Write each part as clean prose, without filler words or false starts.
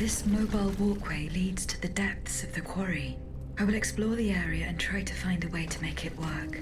This mobile walkway leads to the depths of the quarry. I will explore the area and try to find a way to make it work.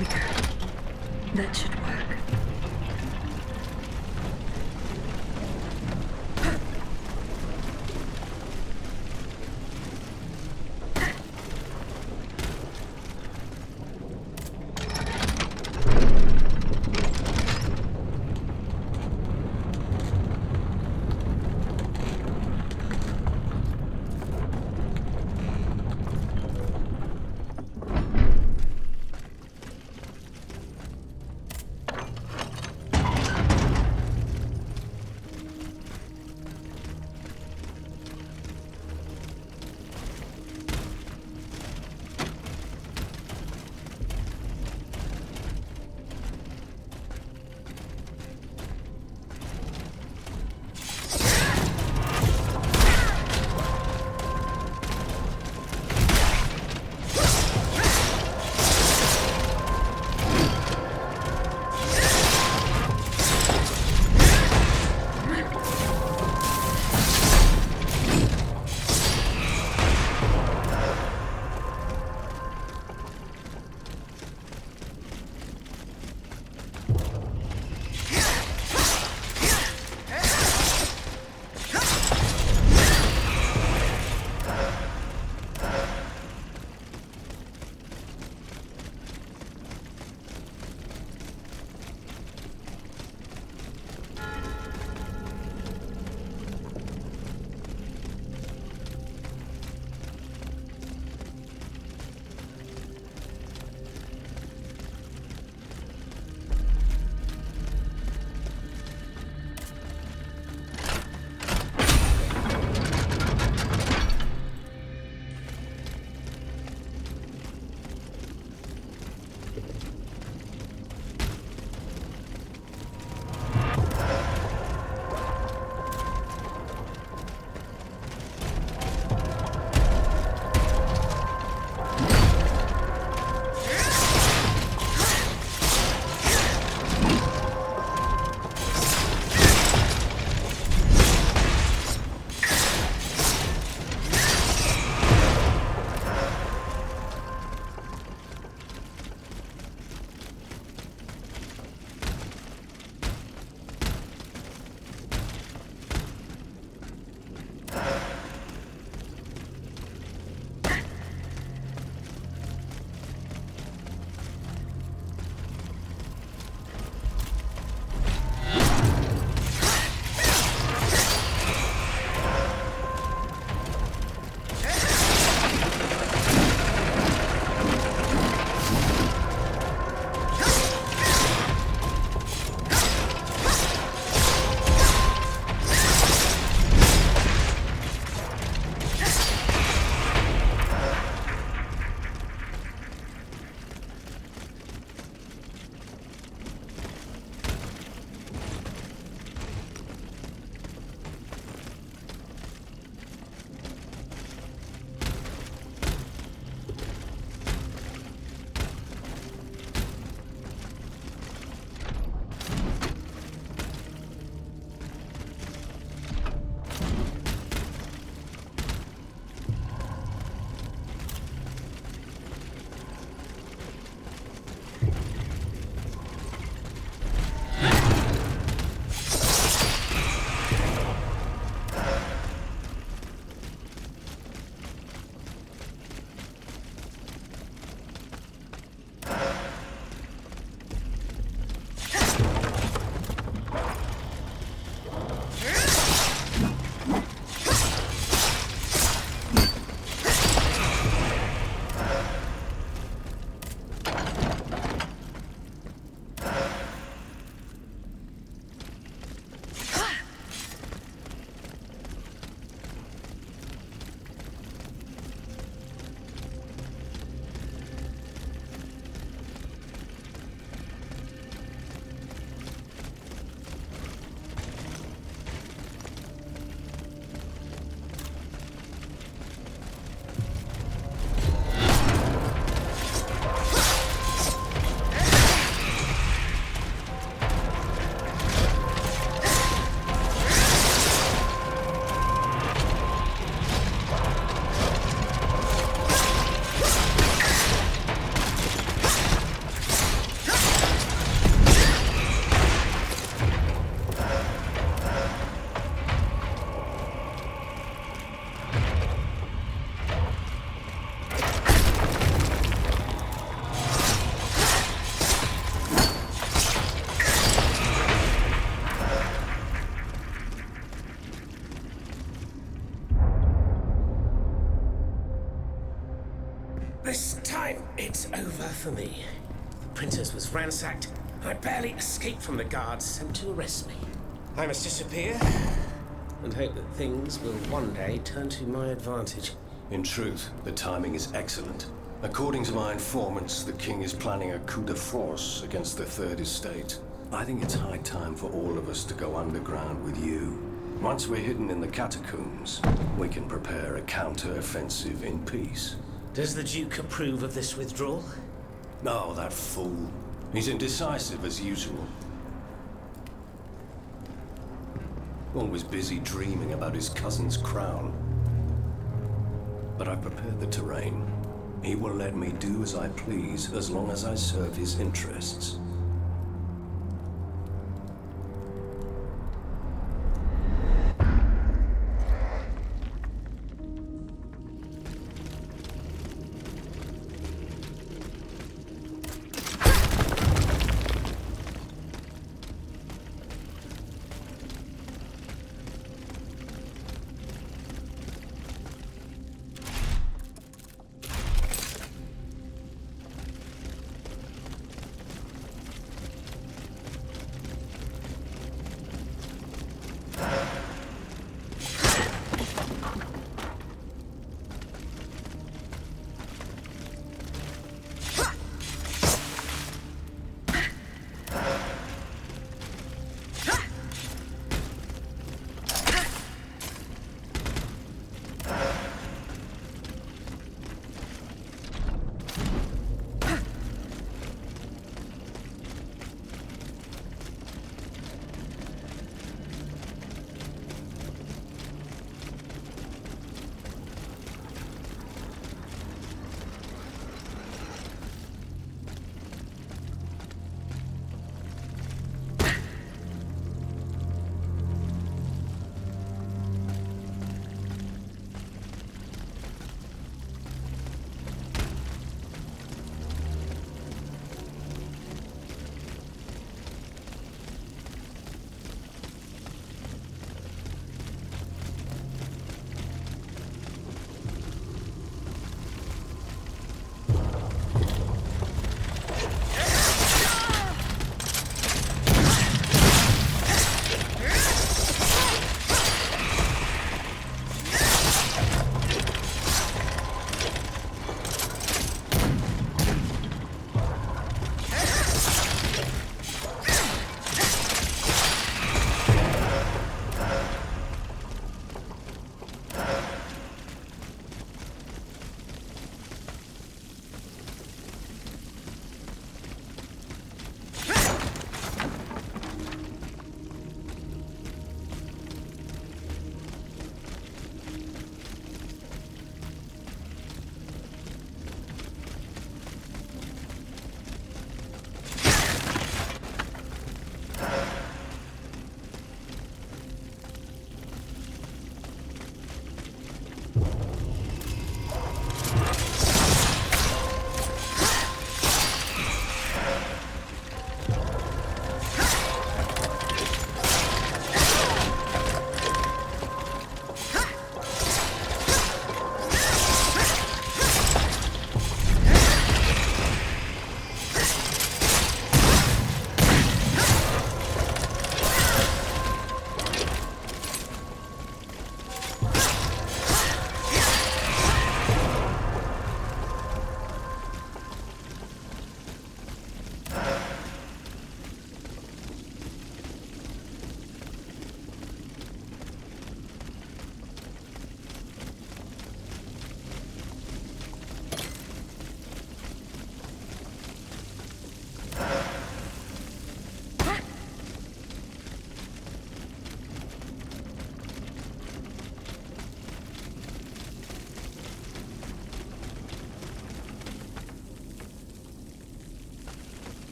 we go. That should work. for me. The Princess was ransacked. I barely escaped from the guards sent to arrest me. I must disappear and hope that things will one day turn to my advantage. In truth, the timing is excellent. According to my informants, the king is planning a coup de force against the Third Estate. I think it's high time for all of us to go underground with you. Once we're hidden in the catacombs, we can prepare a counter-offensive in peace. Does the Duke approve of this withdrawal? No, that fool. He's indecisive as usual. Always busy dreaming about his cousin's crown. But I've prepared the terrain. He will let me do as I please as long as I serve his interests.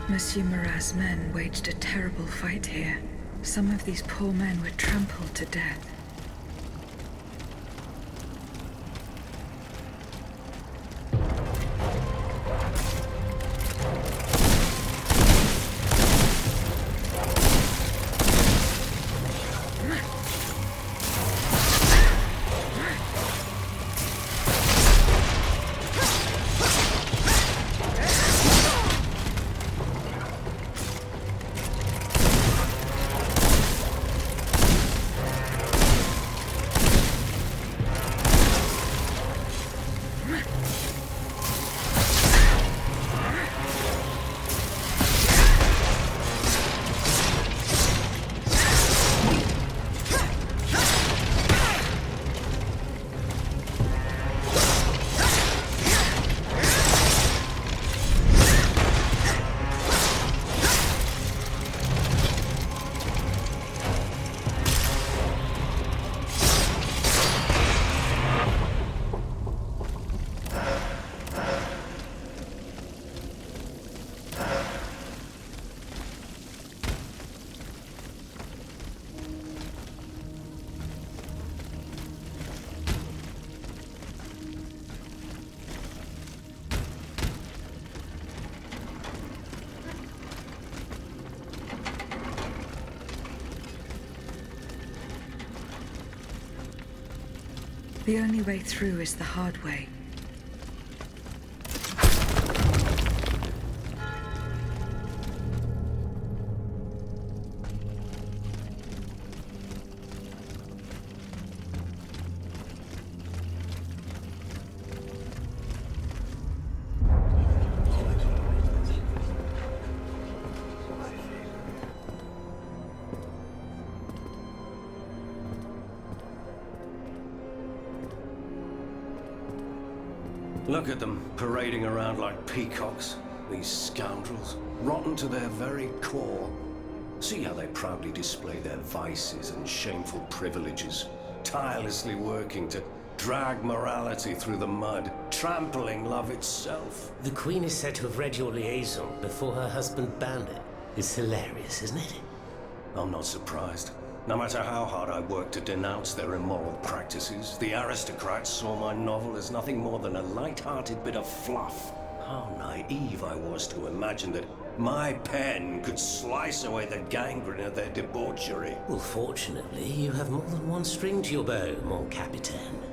Monsieur Marat's men waged a terrible fight here. Some of these poor men were trampled to death. The only way through is the hard way. Look at them, parading around like peacocks. These scoundrels, rotten to their very core. See how they proudly display their vices and shameful privileges, tirelessly working to drag morality through the mud, trampling love itself. The Queen is said to have read your liaison before her husband banned it. It's hilarious, isn't it? I'm not surprised. No matter how hard I worked to denounce their immoral practices, the aristocrats saw my novel as nothing more than a light-hearted bit of fluff. How naive I was to imagine that my pen could slice away the gangrene of their debauchery. Well, fortunately, you have more than one string to your bow, mon capitaine.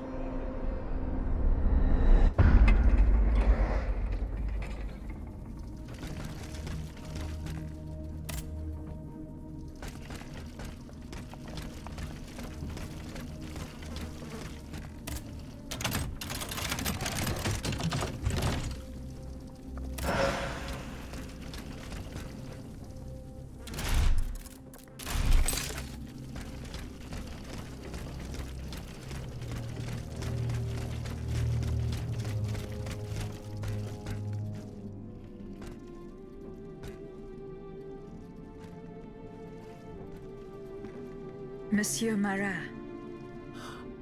Monsieur Marat.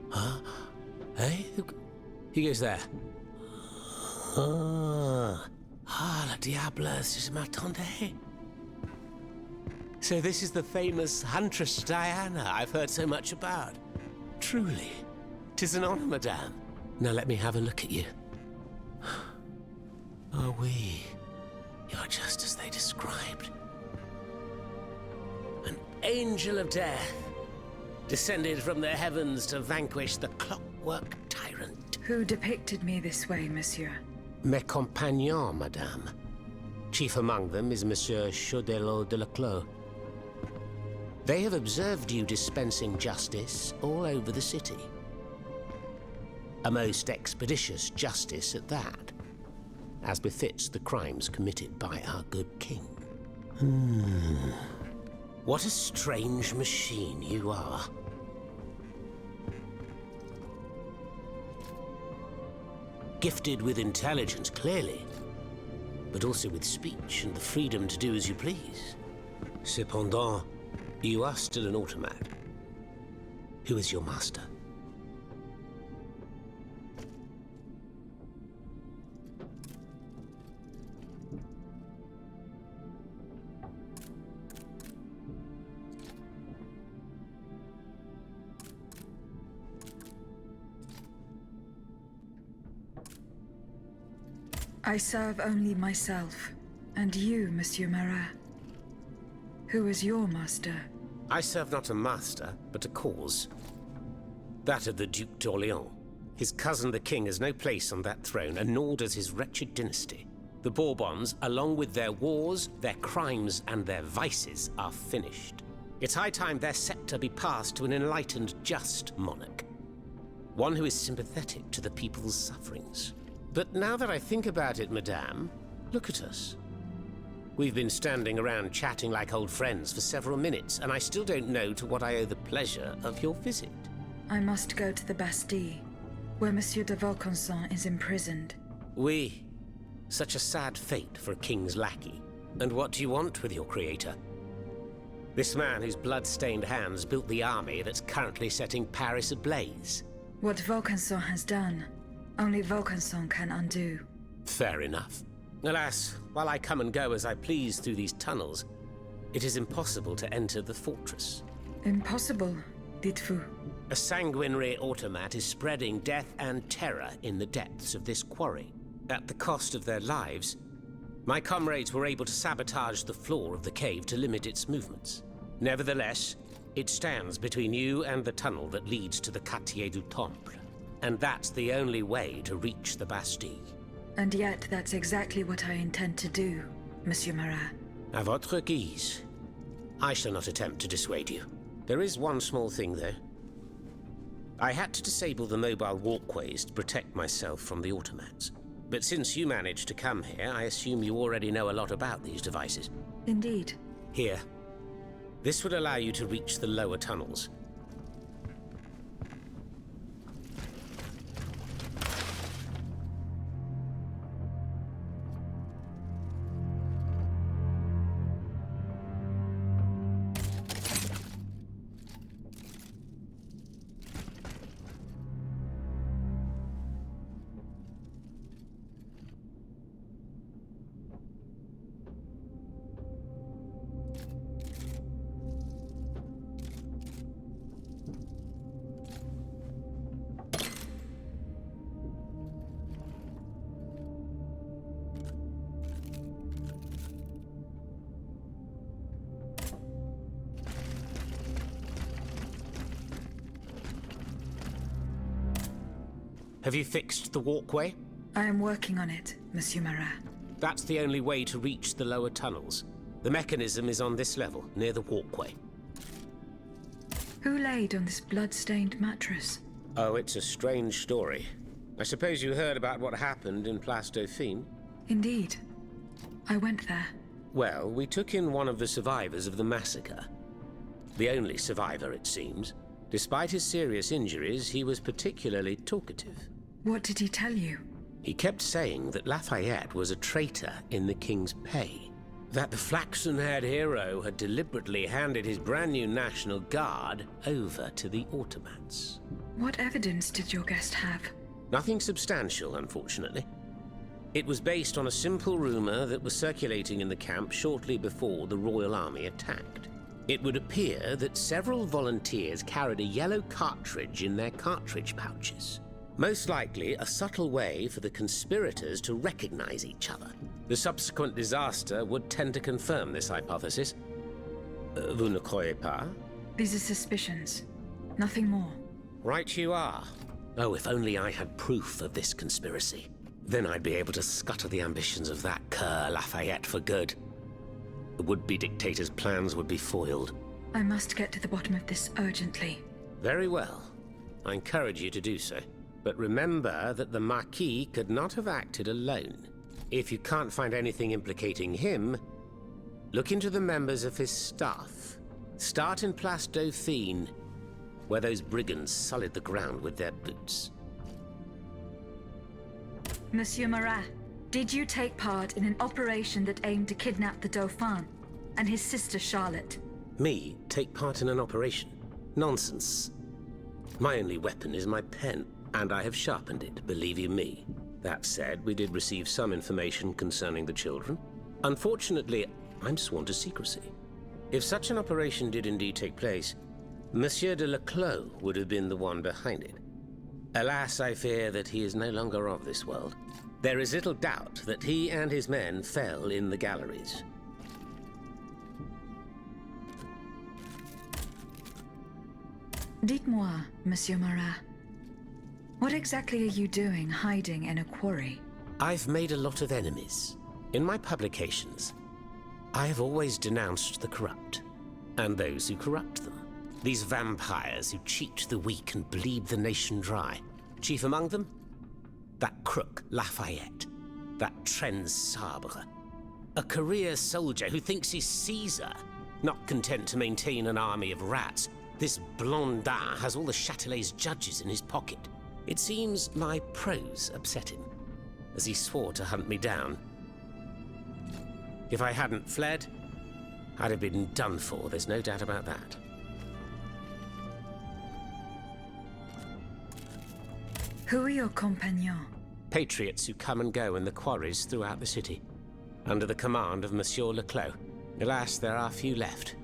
Huh? Hey? Who goes there? La diable, je m'attendais. So this is the famous Huntress Diana I've heard so much about. Truly, 'tis an honor, madame. Now let me have a look at you. Oh, oui. You're just as they described. An angel of death, descended from the heavens to vanquish the clockwork tyrant. Who depicted me this way, monsieur? Mes compagnons, madame. Chief among them is Monsieur Chaudelot de Leclos. They have observed you dispensing justice all over the city. A most expeditious justice at that, as befits the crimes committed by our good king. What a strange machine you are. Gifted with intelligence, clearly, but also with speech and the freedom to do as you please. Cependant, you are still an automat. Who is your master? I serve only myself, and you, Monsieur Marat. Who is your master? I serve not a master, but a cause. That of the Duc d'Orléans. His cousin the king has no place on that throne, and nor does his wretched dynasty. The Bourbons, along with their wars, their crimes, and their vices, are finished. It's high time their scepter be passed to an enlightened, just monarch. One who is sympathetic to the people's sufferings. But now that I think about it, madame, look at us. We've been standing around chatting like old friends for several minutes, and I still don't know to what I owe the pleasure of your visit. I must go to the Bastille, where Monsieur de Vaucanson is imprisoned. Oui. Such a sad fate for a king's lackey. And what do you want with your creator? This man whose blood-stained hands built the army that's currently setting Paris ablaze. What Vaucanson has done, only Vaucanson can undo. Fair enough. Alas, while I come and go as I please through these tunnels, it is impossible to enter the fortress. Impossible, dites-vous? A sanguinary automat is spreading death and terror in the depths of this quarry. At the cost of their lives, my comrades were able to sabotage the floor of the cave to limit its movements. Nevertheless, it stands between you and the tunnel that leads to the Quartier du Temple. And that's the only way to reach the Bastille. And yet that's exactly what I intend to do, Monsieur Marat. À votre guise. I shall not attempt to dissuade you. There is one small thing, though. I had to disable the mobile walkways to protect myself from the automats. But since you managed to come here, I assume you already know a lot about these devices. Indeed. Here. This would allow you to reach the lower tunnels. Have you fixed the walkway? I am working on it, Monsieur Marat. That's the only way to reach the lower tunnels. The mechanism is on this level, near the walkway. Who laid on this blood-stained mattress? Oh, it's a strange story. I suppose you heard about what happened in Place Dauphine? Indeed. I went there. Well, we took in one of the survivors of the massacre. The only survivor, it seems. Despite his serious injuries, he was particularly talkative. What did he tell you? He kept saying that Lafayette was a traitor in the king's pay. That the flaxen-haired hero had deliberately handed his brand new National Guard over to the automats. What evidence did your guest have? Nothing substantial, unfortunately. It was based on a simple rumor that was circulating in the camp shortly before the Royal Army attacked. It would appear that several volunteers carried a yellow cartridge in their cartridge pouches. Most likely a subtle way for the conspirators to recognize each other. The subsequent disaster would tend to confirm this hypothesis. Vous ne croyez pas? These are suspicions. Nothing more. Right you are. Oh, if only I had proof of this conspiracy. Then I'd be able to scutter the ambitions of that cur Lafayette for good. The would-be dictator's plans would be foiled. I must get to the bottom of this urgently. Very well. I encourage you to do so. But remember that the Marquis could not have acted alone. If you can't find anything implicating him, look into the members of his staff. Start in Place Dauphine, where those brigands sullied the ground with their boots. Monsieur Marat, did you take part in an operation that aimed to kidnap the Dauphin and his sister Charlotte? Me take part in an operation? Nonsense. My only weapon is my pen, and I have sharpened it, believe you me. That said, we did receive some information concerning the children. Unfortunately, I'm sworn to secrecy. If such an operation did indeed take place, Monsieur de Leclos would have been the one behind it. Alas, I fear that he is no longer of this world. There is little doubt that he and his men fell in the galleries. Dites-moi, Monsieur Marat, what exactly are you doing hiding in a quarry? I've made a lot of enemies. In my publications, I have always denounced the corrupt, and those who corrupt them. These vampires who cheat the weak and bleed the nation dry. Chief among them? That crook, Lafayette. That Trenz Sabre. A career soldier who thinks he's Caesar. Not content to maintain an army of rats, this Blondin has all the Châtelet's judges in his pocket. It seems my prose upset him, as he swore to hunt me down. If I hadn't fled, I'd have been done for, there's no doubt about that. Who are your compagnons? Patriots who come and go in the quarries throughout the city, under the command of Monsieur Leclos. Alas, there are few left.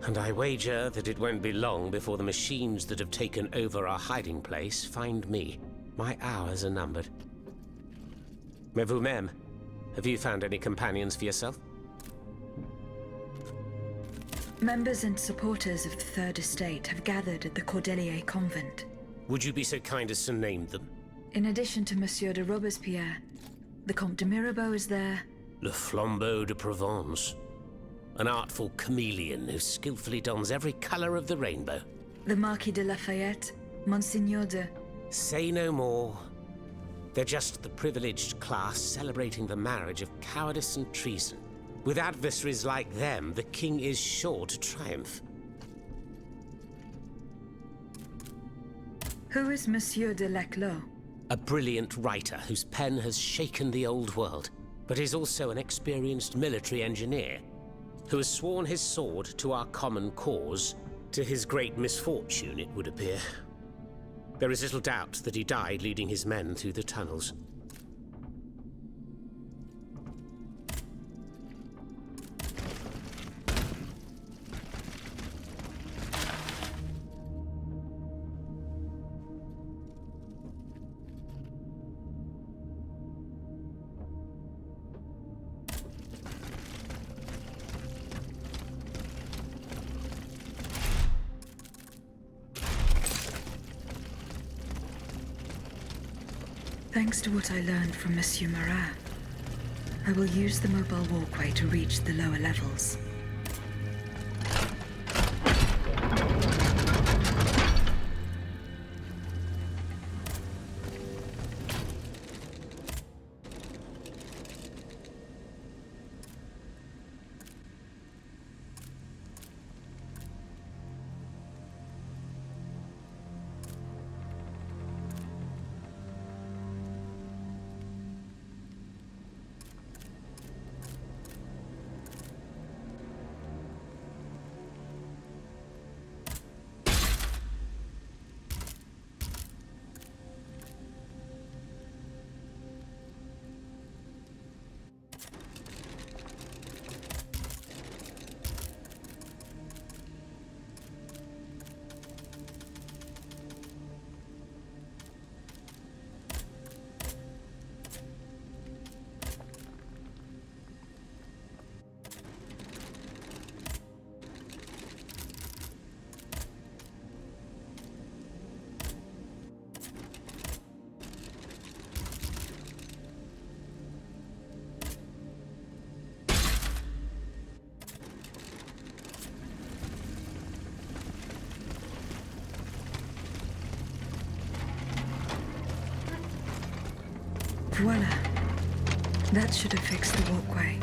And I wager that it won't be long before the machines that have taken over our hiding place find me. My hours are numbered. Mais vous-même, have you found any companions for yourself? Members and supporters of the Third Estate have gathered at the Cordelier Convent. Would you be so kind as to name them? In addition to Monsieur de Robespierre, the Comte de Mirabeau is there. Le Flambeau de Provence. An artful chameleon who skillfully dons every color of the rainbow. The Marquis de Lafayette, Monsignor de... Say no more. They're just the privileged class celebrating the marriage of cowardice and treason. With adversaries like them, the king is sure to triumph. Who is Monsieur de Leclos? A brilliant writer whose pen has shaken the old world, but is also an experienced military engineer who has sworn his sword to our common cause, to his great misfortune, it would appear. There is little doubt that he died leading his men through the tunnels. Thanks to what I learned from Monsieur Marat, I will use the mobile walkway to reach the lower levels. Voila. That should have fixed the walkway.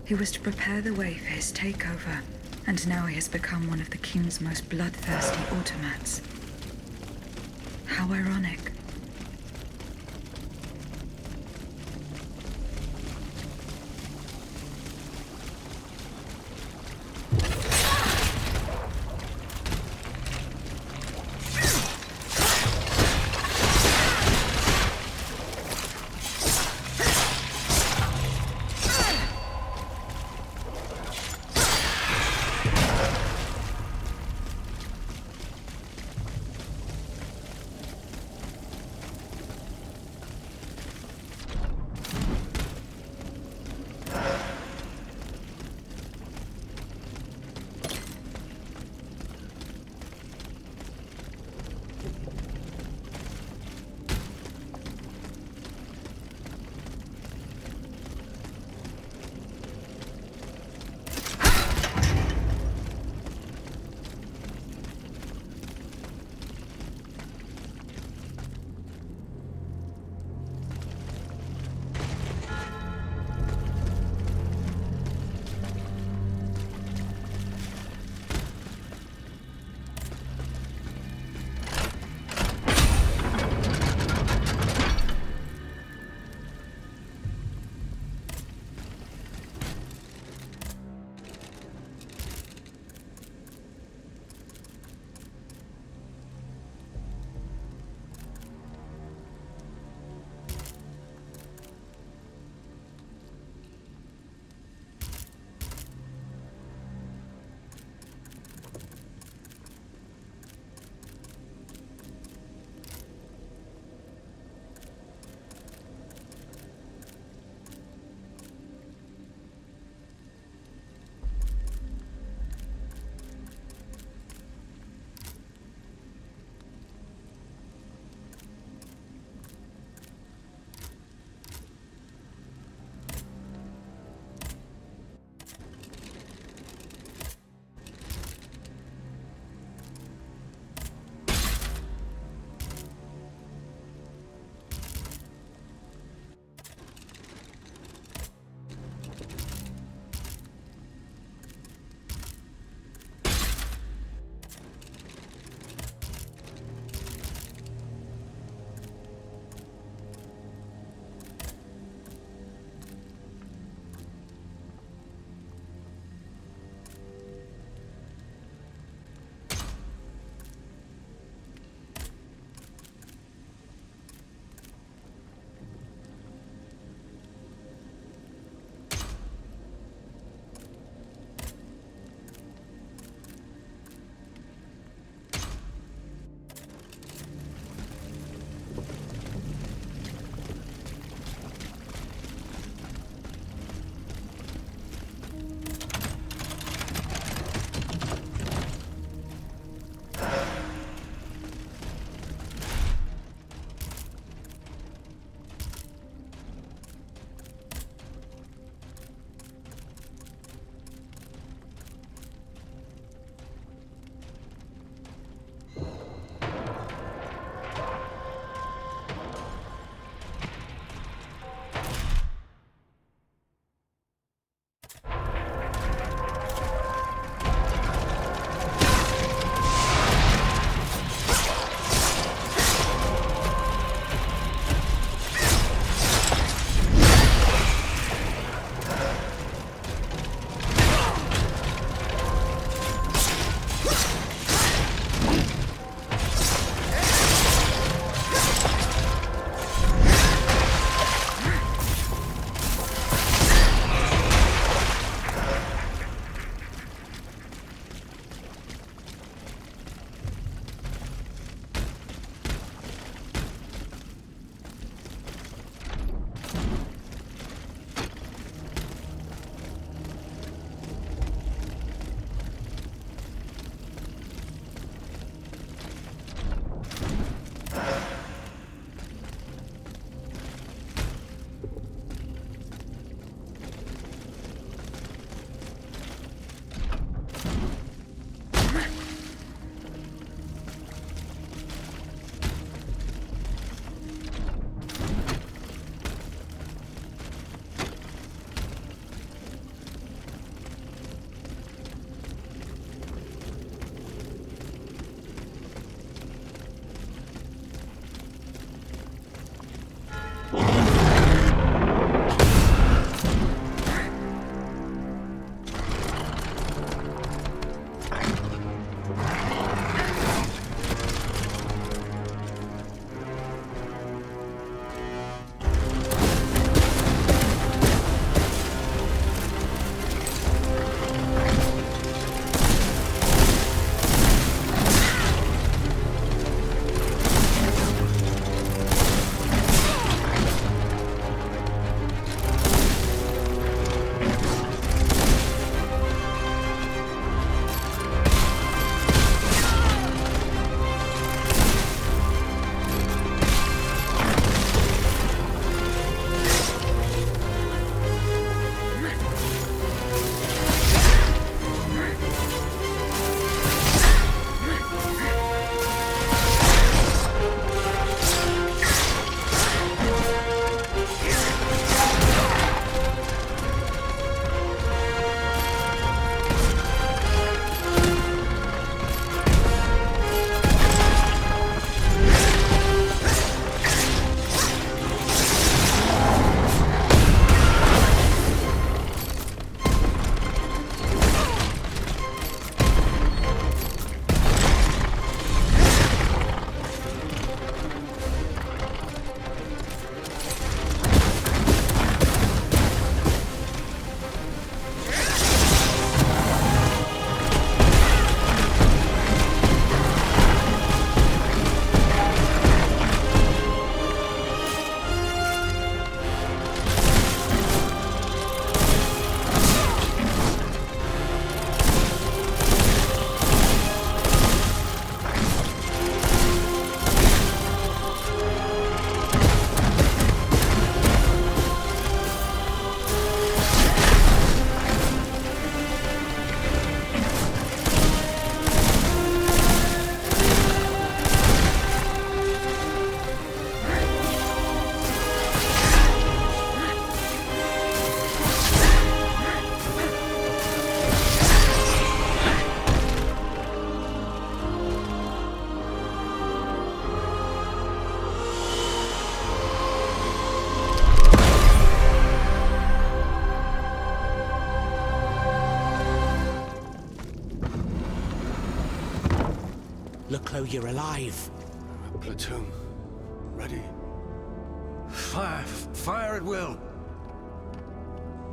He was to prepare the way for his takeover, and now he has become one of the king's most bloodthirsty automats. How ironic. Leclos, you're alive. Platoon. Ready. Fire! Fire at will!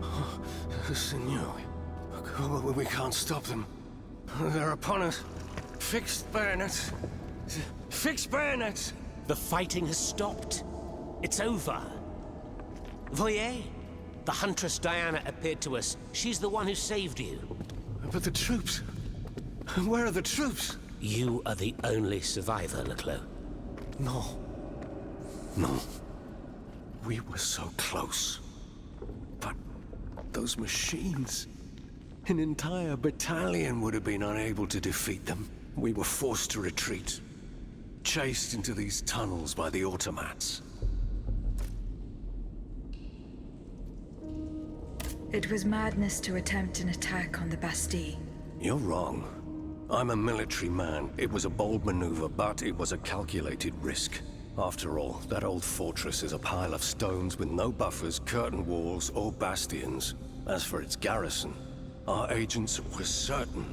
Oh, Senor. We can't stop them. They're upon us. Fixed bayonets. Fixed bayonets! The fighting has stopped. It's over. Voyez? The Huntress Diana appeared to us. She's the one who saved you. But the troops... Where are the troops? You are the only survivor, Leclos. No. No. We were so close. But those machines... An entire battalion would have been unable to defeat them. We were forced to retreat. Chased into these tunnels by the Automats. It was madness to attempt an attack on the Bastille. You're wrong. I'm a military man. It was a bold maneuver, but it was a calculated risk. After all, that old fortress is a pile of stones with no buffers, curtain walls, or bastions. As for its garrison, our agents were certain.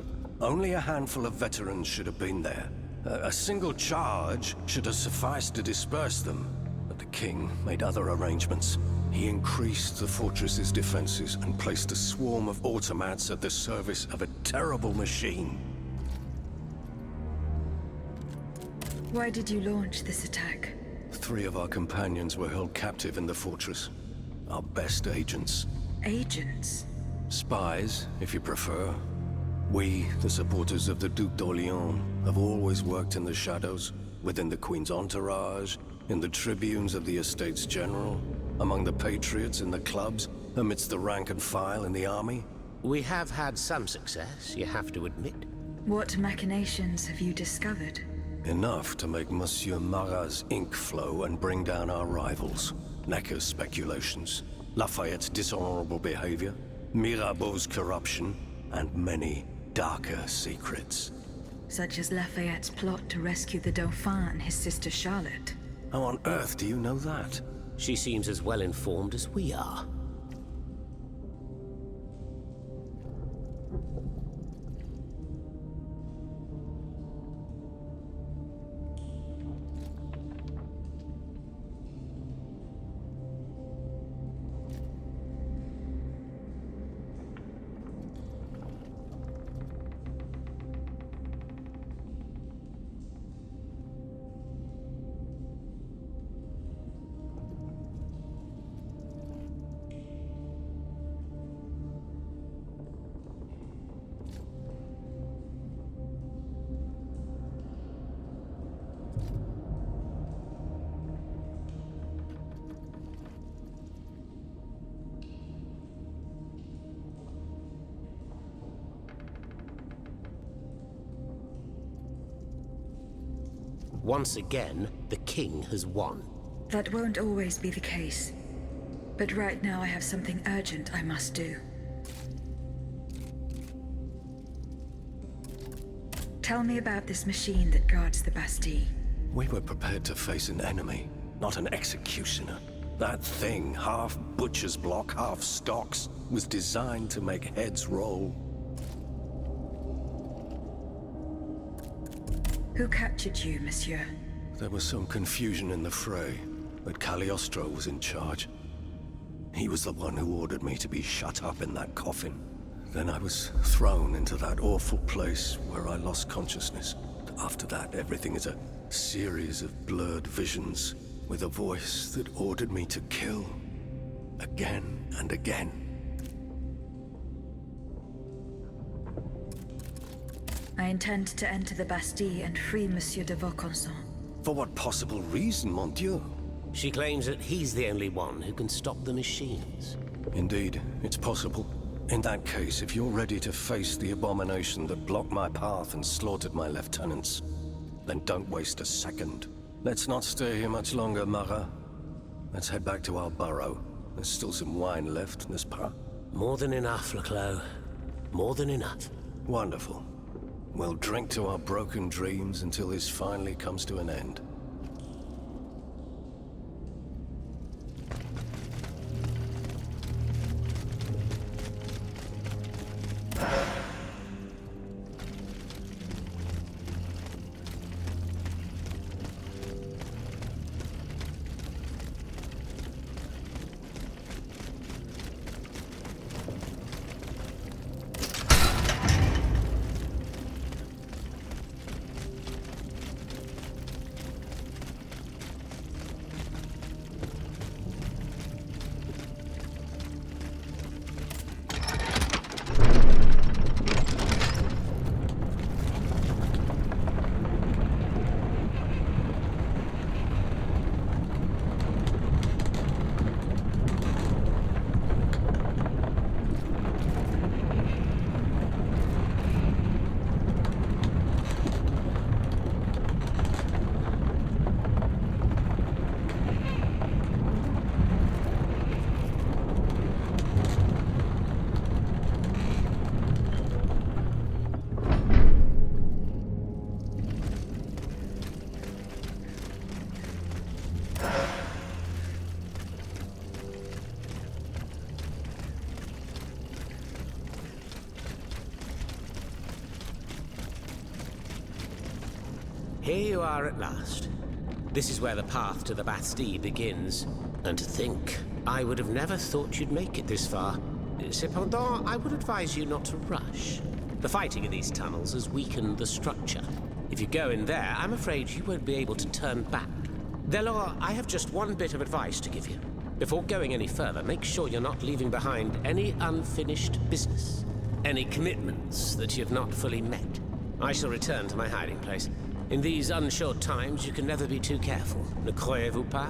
Only a handful of veterans should have been there. A single charge should have sufficed to disperse them. But the king made other arrangements. He increased the fortress's defenses and placed a swarm of automats at the service of a terrible machine. Why did you launch this attack? 3 of our companions were held captive in the fortress. Our best agents. Agents? Spies, if you prefer. We, the supporters of the Duc d'Orléans, have always worked in the shadows, within the Queen's entourage, in the tribunes of the Estates General, among the patriots in the clubs, amidst the rank and file in the army. We have had some success, you have to admit. What machinations have you discovered? Enough to make Monsieur Marat's ink flow and bring down our rivals. Necker's speculations, Lafayette's dishonorable behavior, Mirabeau's corruption, and many darker secrets. Such as Lafayette's plot to rescue the Dauphin and his sister Charlotte. How on earth do you know that? She seems as well informed as we are. Once again, the king has won. That won't always be the case. But right now I have something urgent I must do. Tell me about this machine that guards the Bastille. We were prepared to face an enemy, not an executioner. That thing, half butcher's block, half stocks, was designed to make heads roll. Who captured you, monsieur? There was some confusion in the fray, but Cagliostro was in charge. He was the one who ordered me to be shut up in that coffin. Then I was thrown into that awful place where I lost consciousness. After that, everything is a series of blurred visions, with a voice that ordered me to kill, again and again. I intend to enter the Bastille and free Monsieur de Vaucanson. For what possible reason, mon Dieu? She claims that he's the only one who can stop the machines. Indeed, it's possible. In that case, if you're ready to face the abomination that blocked my path and slaughtered my lieutenants, then don't waste a second. Let's not stay here much longer, Marat. Let's head back to our burrow. There's still some wine left, n'est-ce pas? More than enough, Leclos. More than enough. Wonderful. We'll drink to our broken dreams until this finally comes to an end. Here you are at last. This is where the path to the Bastille begins. And to think, I would have never thought you'd make it this far. Cependant, I would advise you not to rush. The fighting in these tunnels has weakened the structure. If you go in there, I'm afraid you won't be able to turn back. Delors, I have just one bit of advice to give you. Before going any further, make sure you're not leaving behind any unfinished business. Any commitments that you've not fully met. I shall return to my hiding place. In these unsure times, you can never be too careful. Ne croyez-vous pas?